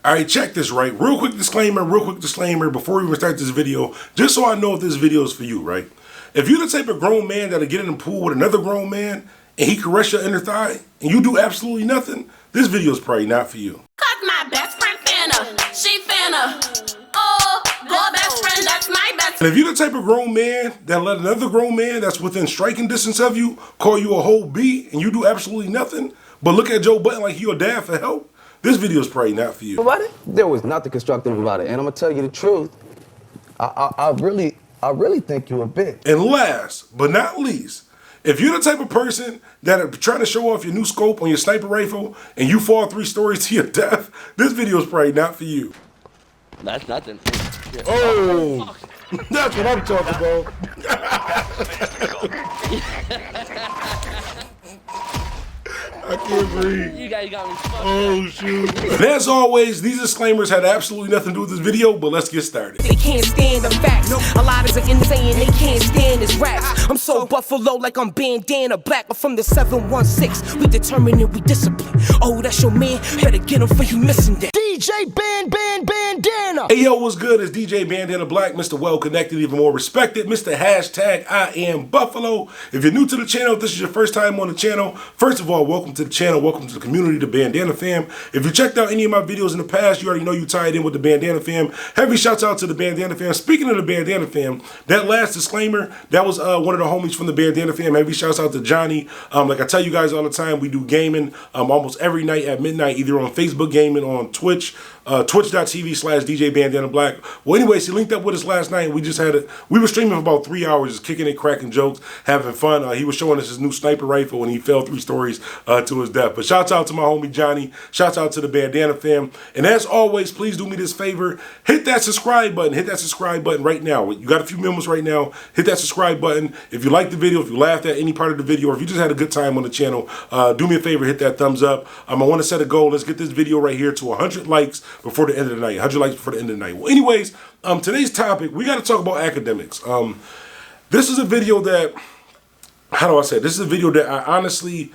All right, check this, right? Real quick disclaimer before we even start this video, just so I know if this video is for you, right? If you're the type of grown man that'll get in the pool with another grown man and he caress your inner thigh and you do absolutely nothing, this video is probably not for you. Cause my best friend finna, she finna, oh, your best friend, that's my best. And if you're the type of grown man that let another grown man that's within striking distance of you call you a whole B and you do absolutely nothing, but look at Joe Button like he your dad for help, this video is probably not for you. About it? There was nothing constructive about it, and I'm gonna tell you the truth. I really think you a bitch. And last but not least, if you're the type of person that are trying to show off your new scope on your sniper rifle and you fall 3 stories to your death, this video is probably not for you. That's nothing. Oh, that's what I'm talking about. I can't breathe. You guys got me fucked. Oh, shoot. And as always, these disclaimers had absolutely nothing to do with this video, but let's get started. They can't stand the facts. A lot is insane, they can't stand this raps. I'm so Buffalo like I'm Bandana Black. I'm from the 716. We determined and we discipline. Oh, that's your man. Better get him for you missing that. DJ Bandana. Hey, yo, what's good? It's DJ Bandana Black, Mr. Well Connected, even more respected, Mr. Hashtag I Am Buffalo. If you're new to the channel, if this is your first time on the channel, first of all, welcome to the channel, welcome to the community, the Bandana fam. If you checked out any of my videos in the past, you already know you tied in with the Bandana fam. Heavy shouts out to the Bandana fam. Speaking of the Bandana fam, that last disclaimer, that was one of the homies from the Bandana fam. Heavy shouts out to Johnny. Like I tell you guys all the time, we do gaming almost every night at midnight, either on Facebook gaming, on Twitch, twitch.tv/DJ Bandana Black. Well, anyways, he linked up with us last night. We were streaming for about 3 hours, just kicking it, cracking jokes, having fun. He was showing us his new sniper rifle and he fell 3 stories to his death. But shouts out to my homie Johnny. Shouts out to the Bandana fam. And as always, please do me this favor. Hit that subscribe button. Hit that subscribe button right now. You got a few members right now. Hit that subscribe button. If you liked the video, if you laughed at any part of the video, or if you just had a good time on the channel, do me a favor, hit that thumbs up. I want to set a goal. Let's get this video right here to 100 likes before the end of the night. 100 likes before the end of the night. Well, anyways, today's topic, we got to talk about academics. This is a video that, how do I say it? This is a video that I honestly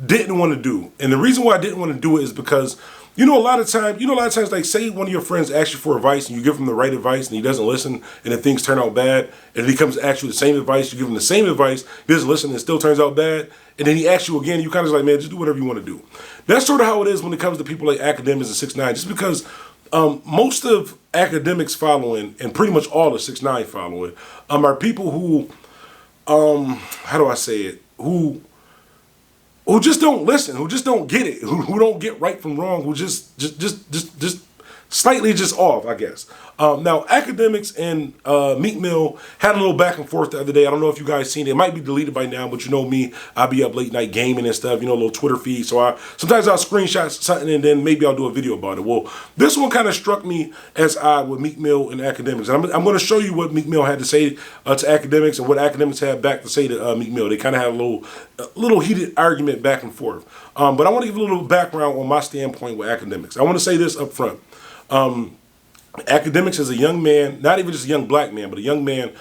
didn't want to do. And the reason why I didn't want to do it is because, a lot of times, like, say one of your friends asks you for advice and you give him the right advice and he doesn't listen and then things turn out bad, and then he comes to ask you the same advice, you give him the same advice, he doesn't listen and it still turns out bad, and then he asks you again, you kind of like, man, just do whatever you want to do. That's sort of how it is when it comes to people like Akademiks and 6ix9ine, just because most of Akademiks following, and pretty much all of 6ix9ine following, are people who, how do I say it, who just don't listen, who just don't get it, who don't get right from wrong, who just slightly just off, I guess. Now, Akademiks and Meek Mill had a little back and forth the other day. I don't know if you guys seen it. It might be deleted by now, but you know me, I'll be up late night gaming and stuff, a little Twitter feed. So sometimes I'll screenshot something and then maybe I'll do a video about it. Well, this one kind of struck me as odd with Meek Mill and Akademiks. And I'm going to show you what Meek Mill had to say to Akademiks and what Akademiks had back to say to Meek Mill. They kind of had a little heated argument back and forth. But I want to give a little background on my standpoint with Akademiks. I want to say this up front. Akademiks is a young man, not even just a young black man, but a young man,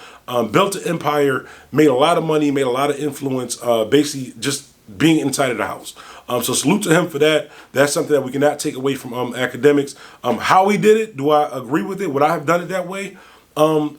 built an empire, made a lot of money, made a lot of influence, basically just being inside of the house. So salute to him for that. That's something that we cannot take away from Akademiks. How he did it, do I agree with it? Would I have done it that way? No,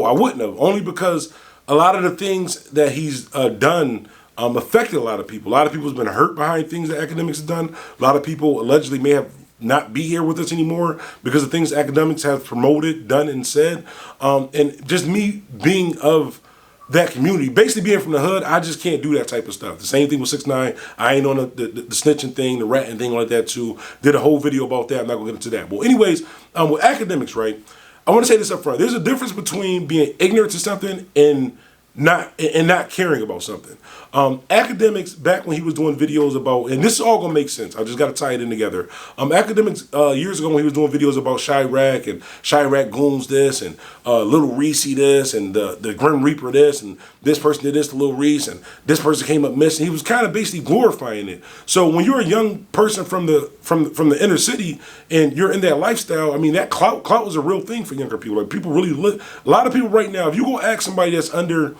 I wouldn't have, only because a lot of the things that he's done affected a lot of people. A lot of people have been hurt behind things that Akademiks has done. A lot of people allegedly may have not be here with us anymore because of things Akademiks have promoted, done, and said. And just me being of that community, basically being from the hood, I just can't do that type of stuff. The same thing with 6ix9ine. I ain't on the snitching thing, the ratting thing like that too. Did a whole video about that. I'm not going to get into that. Well, anyways, with Akademiks, right, I want to say this up front. There's a difference between being ignorant to something and not caring about something. Akademiks, back when he was doing videos about, and this is all gonna make sense, I just gotta tie it in together. Akademiks, years ago when he was doing videos about Chirac and Chirac Goons this, and Little Reese this, and the Grim Reaper this, and this person did this to Little Reese, and this person came up missing. He was kind of basically glorifying it. So when you're a young person from the inner city and you're in that lifestyle, I mean, that clout was a real thing for younger people. Like, people really a lot of people right now, if you go ask somebody that's under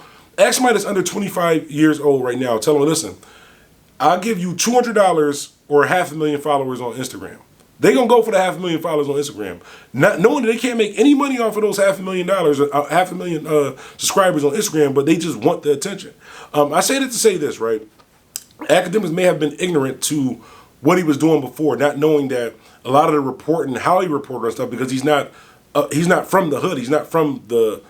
25 years old right now, tell them, listen, I'll give you $200 or 500,000 followers on Instagram. They gonna go for the 500,000 followers on Instagram, not knowing that they can't make any money off of those $500,000 or 500,000 subscribers on Instagram, but they just want the attention. I say that to say this, right? Akademiks may have been ignorant to what he was doing before, not knowing that a lot of the reporting, how he reported on stuff, because he's not from the hood, he's not from the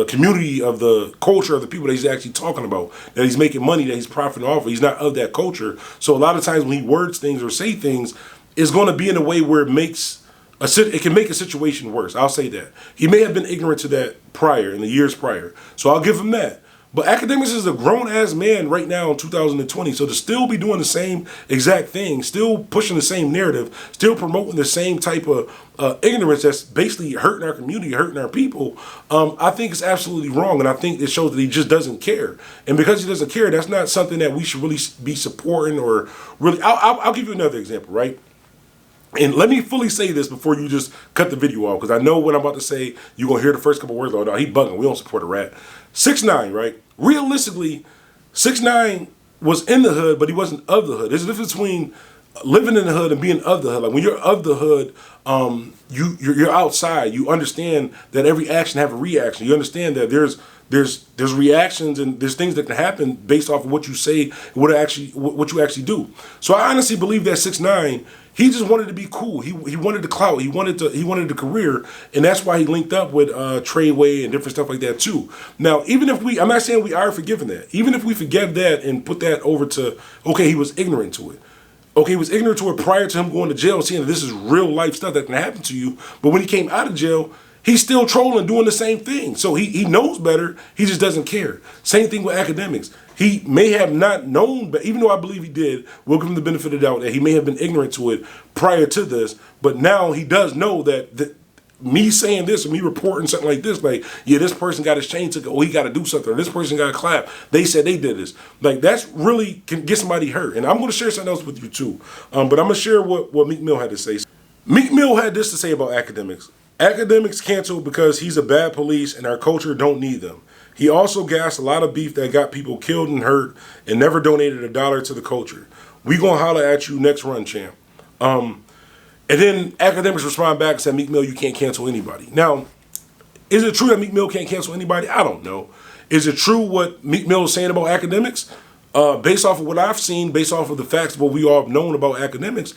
community of the culture of the people that he's actually talking about, that he's making money, that he's profiting off of. He's not of that culture. So a lot of times when he words things or say things, it's going to be in a way where it can make a situation worse. I'll say that. He may have been ignorant to that prior, in the years prior. So I'll give him that. But Akademiks is a grown-ass man right now in 2020, so to still be doing the same exact thing, still pushing the same narrative, still promoting the same type of ignorance that's basically hurting our community, hurting our people, I think it's absolutely wrong, and I think it shows that he just doesn't care. And because he doesn't care, that's not something that we should really be supporting or really... I'll give you another example, right? And let me fully say this before you just cut the video off, because I know what I'm about to say, you're going to hear the first couple words, oh, no, he bugging, we don't support a rat. 6ix9ine, right? Realistically, 6ix9ine was in the hood, but he wasn't of the hood. There's a difference between living in the hood and being of the hood. Like when you're of the hood, you're outside. You understand that every action have a reaction. You understand that there's reactions and there's things that can happen based off of what you say, what you actually do. So I honestly believe that 6ix9ine, he just wanted to be cool. He wanted the clout. He wanted the career, and that's why he linked up with Treyway and different stuff like that too. Now, even if I'm not saying we are forgiving that. Even if we forgive that and put that over to, okay, he was ignorant to it. Okay, he was ignorant to it prior to him going to jail and seeing that this is real life stuff that can happen to you. But when he came out of jail, he's still trolling, doing the same thing. So he knows better. He just doesn't care. Same thing with Akademiks. He may have not known, but even though I believe he did, we'll give him the benefit of the doubt that he may have been ignorant to it prior to this. But now he does know that me saying this or me reporting something like this, like, yeah, this person got his chain took, oh, he got to do something, or this person got a clap, they said they did this. Like, that's really can get somebody hurt. And I'm going to share something else with you too. But I'm going to share what Meek Mill had to say. Meek Mill had this to say about Akademiks. Akademiks canceled because he's a bad police and our culture don't need them. He also gassed a lot of beef that got people killed and hurt and never donated $1 to the culture. We gonna holler at you next run, champ. And then Akademiks respond back and said, Meek Mill, you can't cancel anybody. Now, is it true that Meek Mill can't cancel anybody? I don't know. Is it true what Meek Mill is saying about Akademiks? Based off of what I've seen, based off of the facts of what we all have known about Akademiks,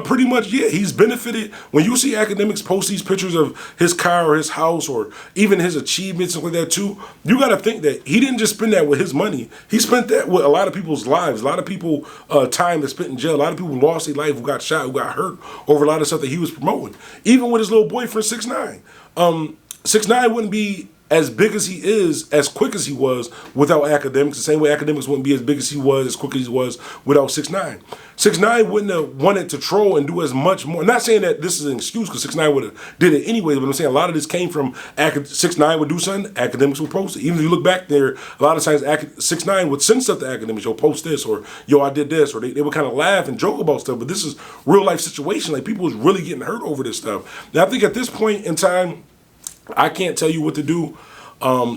pretty much, yeah, he's benefited. When you see Akademiks post these pictures of his car or his house or even his achievements and like that too, you got to think that he didn't just spend that with his money. He spent that with a lot of people's lives, a lot of people time that spent in jail, a lot of people lost their life, who got shot, who got hurt over a lot of stuff that he was promoting. Even with his little boyfriend, 6ix9ine. 6ix9ine wouldn't be as big as he is, as quick as he was without Akademiks, the same way Akademiks wouldn't be as big as he was, as quick as he was without 6ix9ine. 6ix9ine wouldn't have wanted to troll and do as much more. I'm not saying that this is an excuse because 6ix9ine would have did it anyway, but I'm saying a lot of this came from 6ix9ine would do something, Akademiks would post it. Even if you look back there, a lot of times 6ix9ine would send stuff to Akademiks, yo, post this, or yo, I did this, or they would kind of laugh and joke about stuff, but this is real life situation. Like, people was really getting hurt over this stuff. Now, I think at this point in time, I can't tell you what to do,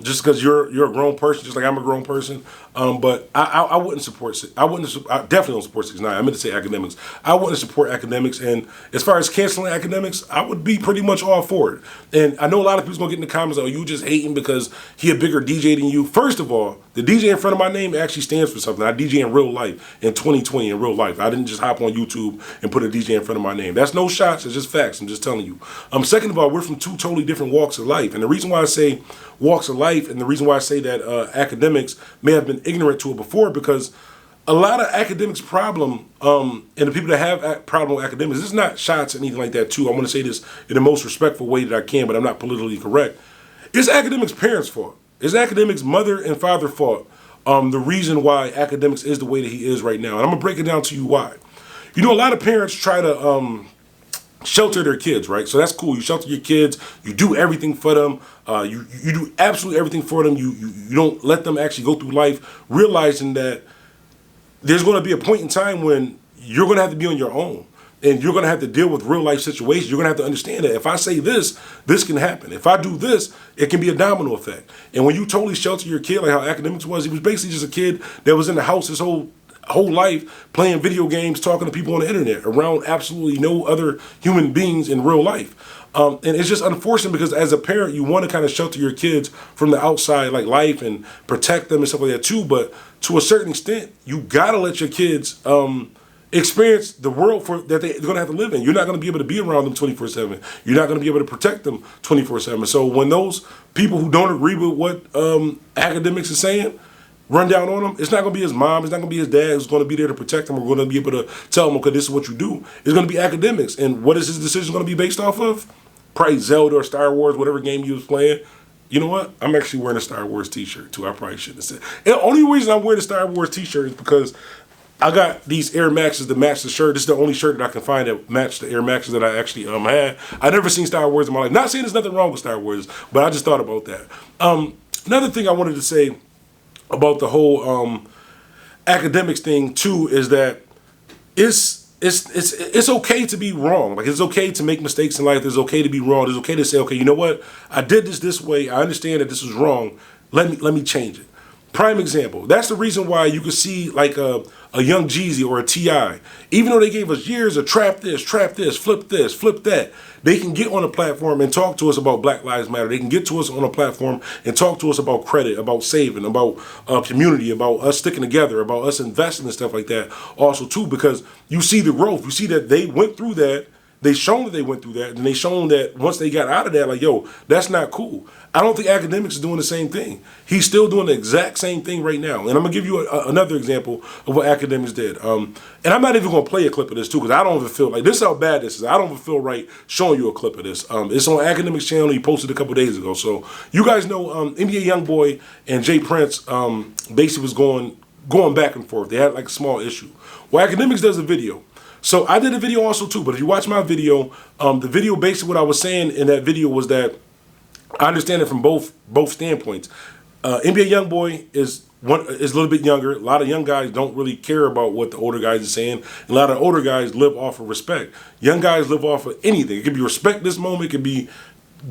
just because you're a grown person, just like I'm a grown person. But I wouldn't support. I definitely don't support 6ix9ine. I meant to say Akademiks. I wouldn't support Akademiks. And as far as canceling Akademiks, I would be pretty much all for it. And I know a lot of people's gonna get in the comments, oh, you just hating because he a bigger DJ than you. First of all, the DJ in front of my name actually stands for something. I DJ in real life, in 2020 in real life. I didn't just hop on YouTube and put a DJ in front of my name. That's no shots, it's just facts. I'm just telling you. Second of all, we're from two totally different walks of life. And the reason why I say walks of life, and the reason why I say that Akademiks may have been ignorant to it before, because a lot of Akademiks' problem, and the people that have a problem with Akademiks, this is not shots or anything like that too. I want to say this in the most respectful way that I can, but I'm not politically correct. It's Akademiks' parents' fault. It's Akademiks' mother and father fault. The reason why Akademiks is the way that he is right now. And I'm going to break it down to you why. You know, a lot of parents try to shelter their kids, right? So that's cool. You shelter your kids. You do everything for them. You do absolutely everything for them. You don't let them actually go through life realizing that there's going to be a point in time when you're going to have to be on your own. And you're going to have to deal with real life situations. You're going to have to understand that if I say this, this can happen. If I do this, it can be a domino effect. And when you totally shelter your kid, like how Akademiks was, he was basically just a kid that was in the house his whole whole life playing video games, talking to people on the internet, around absolutely no other human beings in real life. And it's just unfortunate because as a parent, you want to kind of shelter your kids from the outside like life and protect them and stuff like that too. But to a certain extent, you gotta let your kids experience the world that they're gonna have to live in. You're not gonna be able to be around them 24/7. You're not gonna be able to protect them 24/7. So when those people who don't agree with what Akademiks is saying run down on them, it's not going to be his mom, it's not going to be his dad who's going to be there to protect him. We're going to be able to tell him, okay, this is what you do. It's going to be Akademiks. And what is his decision going to be based off of? Probably Zelda or Star Wars, whatever game he was playing. You know what? I'm actually wearing a Star Wars t-shirt too. I probably shouldn't have said. And the only reason I'm wearing a Star Wars t-shirt is because I got these Air Maxes to match the shirt. This is the only shirt that I can find that match the Air Maxes that I actually had. I've never seen Star Wars in my life. Not saying there's nothing wrong with Star Wars, but I just thought about that. Another thing I wanted to say about the whole Akademiks thing too is that it's okay to be wrong. Like, it's okay to make mistakes in life. It's okay to be wrong. It's okay to say, okay, you know what? I did this way. I understand that this is wrong. Let me change it. Prime example. That's the reason why you could see like a Young Jeezy or a T.I. Even though they gave us years of trap this, flip that, they can get on a platform and talk to us about Black Lives Matter. They can get to us on a platform and talk to us about credit, about saving, about community, about us sticking together, about us investing and stuff like that also too, because you see the growth. You see that they went through that. They shown that they went through that, and they shown that once they got out of that, like, yo, that's not cool. I don't think Akademiks is doing the same thing. He's still doing the exact same thing right now. And I'm gonna give you another example of what Akademiks did. And I'm not even gonna play a clip of this too, because I don't even feel like, this is how bad this is. I don't even feel right showing you a clip of this. It's on Akademiks channel. He posted a couple days ago. So you guys know NBA YoungBoy and Jay Prince basically was going back and forth. They had like a small issue. Well, Akademiks does a video. So I did a video also too, but if you watch my video, the video basically what I was saying in that video was that I understand it from both standpoints. NBA YoungBoy is a little bit younger. A lot of young guys don't really care about what the older guys are saying. A lot of older guys live off of respect. Young guys live off of anything. It could be respect this moment. It could be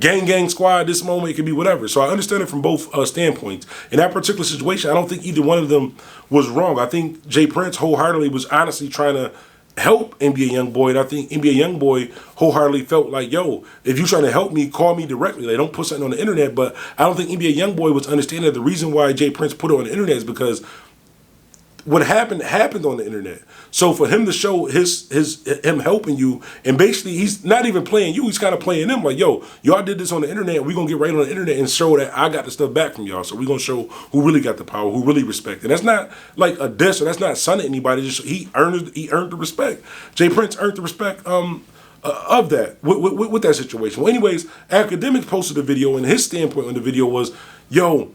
gang squad this moment. It could be whatever. So I understand it from both standpoints. In that particular situation, I don't think either one of them was wrong. I think Jay Prince wholeheartedly was honestly trying to help NBA YoungBoy, and I think NBA YoungBoy wholeheartedly felt like, yo, if you're trying to help me, call me directly. Like, don't put something on the internet. But I don't think NBA YoungBoy was understanding that the reason why Jay Prince put it on the internet is because what happened on the internet. So for him to show him helping you, and basically he's not even playing you, he's kind of playing them like, yo, y'all did this on the internet, we're gonna get right on the internet and show that I got the stuff back from y'all. So we're gonna show who really got the power, who really respect. And that's not like a diss, or that's not sunning anybody, just he earned the respect. Jay Prince earned the respect of that with that situation. Well, anyways, Akademiks posted a video, and his standpoint on the video was, yo,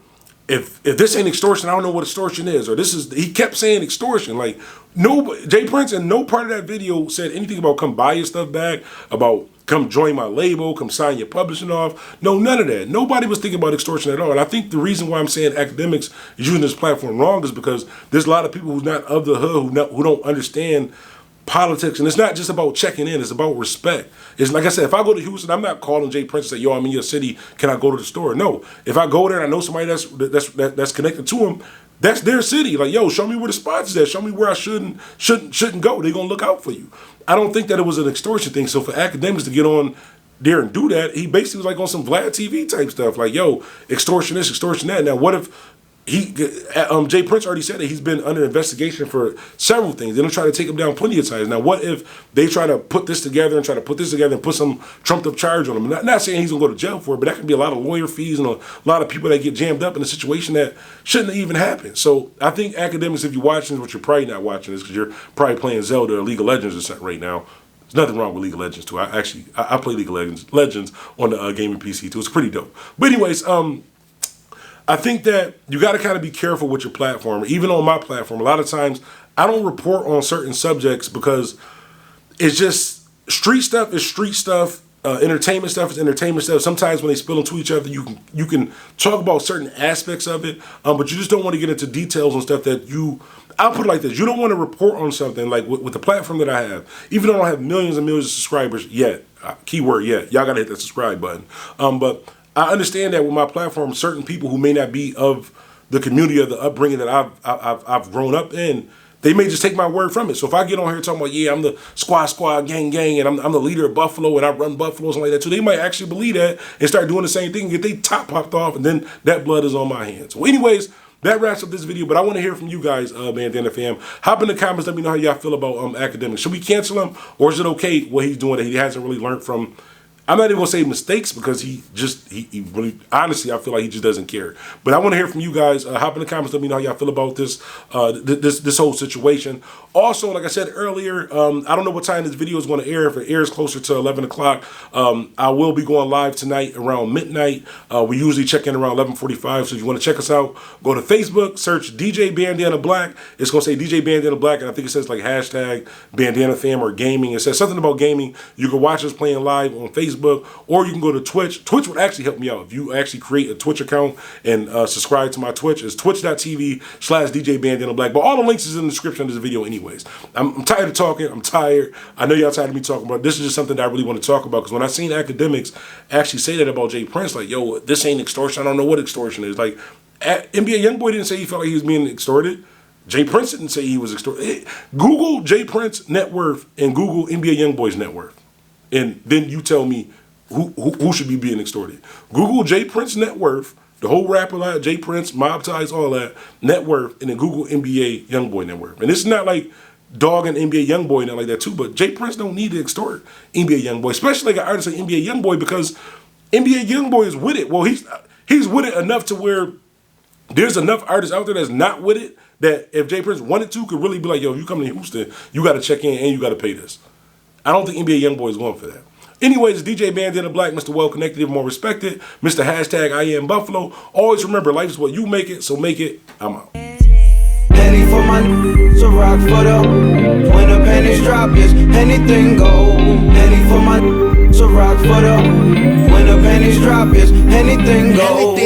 if this ain't extortion, I don't know what extortion is. Or he kept saying extortion. Like, Jay Prince in no part of that video said anything about come buy your stuff back, about come join my label, come sign your publishing off. No, none of that. Nobody was thinking about extortion at all. And I think the reason why I'm saying Akademiks is using this platform wrong is because there's a lot of people who's not of the hood, who don't understand politics. And it's not just about checking in, it's about respect. It's like I said, if I go to Houston, I'm not calling Jay Prince and say, yo, I'm in your city, can I go to the store? No. If I go there and I know somebody that's connected to him, that's their city. Like, yo, show me where the spots is at. Show me where I shouldn't go. They're gonna look out for you. I don't think that it was an extortion thing. So for Akademiks to get on there and do that, he basically was like on some Vlad TV type stuff. Like, yo, extortion this, extortion that. Now, what if Jay Prince already said that he's been under investigation for several things. They're gonna try to take him down plenty of times. Now, what if they try to put this together and put some trumped up charge on him? Not saying he's gonna go to jail for it, but that could be a lot of lawyer fees and a lot of people that get jammed up in a situation that shouldn't have even happened. So I think Akademiks, if you're watching this, which you're probably not watching this because you're probably playing Zelda or League of Legends or something right now. There's nothing wrong with League of Legends too. I play League of Legends on the gaming PC too. It's pretty dope. But anyways, I think that you got to kind of be careful with your platform. Even on my platform, a lot of times I don't report on certain subjects because it's just street stuff is street stuff. Entertainment stuff is entertainment stuff. Sometimes when they spill into each other, you can talk about certain aspects of it, but you just don't want to get into details on stuff that I'll put it like this. You don't want to report on something like with the platform that I have, even though I don't have millions and millions of subscribers yet. Keyword yet. Y'all got to hit that subscribe button. But I understand that with my platform, certain people who may not be of the community or the upbringing that I've grown up in, they may just take my word from it. So if I get on here talking about, yeah, I'm the squad gang, and I'm the leader of Buffalo, and I run Buffalo, something like that too, they might actually believe that and start doing the same thing and get their top popped off, and then that blood is on my hands. Well, anyways, that wraps up this video, but I want to hear from you guys, Bandana fam. Hop in the comments, let me know how y'all feel about Akademiks. Should we cancel him, or is it okay what he's doing that he hasn't really learned from? I'm not even gonna say mistakes, because he really, honestly, I feel like he just doesn't care. But I want to hear from you guys. Hop in the comments, let me know how y'all feel about this this whole situation. Also, like I said earlier, I don't know what time this video is going to air. If it airs closer to 11 o'clock, I will be going live tonight around midnight. We usually check in around 11:45. So if you want to check us out, go to Facebook, search DJ Bandana Black. It's gonna say DJ Bandana Black, and I think it says like hashtag Bandana Fam or gaming. It says something about gaming. You can watch us playing live on Facebook. Or you can go to Twitch. Twitch would actually help me out. If you actually create a Twitch account and subscribe to my Twitch, it's twitch.tv/DJ Bandana Black. But all the links is in the description of this video anyways. I'm tired of talking. I'm tired. I know y'all tired of me talking about it. This is just something that I really want to talk about, because when I seen Akademiks actually say that about Jay Prince, like, yo, this ain't extortion. I don't know what extortion is. Like, NBA Youngboy didn't say he felt like he was being extorted. Jay Prince didn't say he was extorted. Google Jay Prince net worth and Google NBA Youngboy's net worth. And then you tell me who should be being extorted. Google Jay Prince net worth, the whole rapper line, Jay Prince, mob ties, all that, net worth, and then Google NBA Youngboy net worth. And it's not like dogging NBA Youngboy, not like that too, but Jay Prince don't need to extort NBA Youngboy, especially like an artist like NBA Youngboy, because NBA Youngboy is with it. Well, he's with it enough to where there's enough artists out there that's not with it, that if Jay Prince wanted to, could really be like, yo, if you come to Houston, you got to check in and you got to pay this. I don't think NBA Youngboy is going for that. Anyways, DJ Bandana Black, Mr. Well Connected, even more respected, Mr. Hashtag I Am Buffalo. Always remember, life is what you make it, so make it. I'm out. Penny for my so rock for the when the pennies drop, yes, anything go. Penny for my so rock for the when the pennies drop, yes, anything go.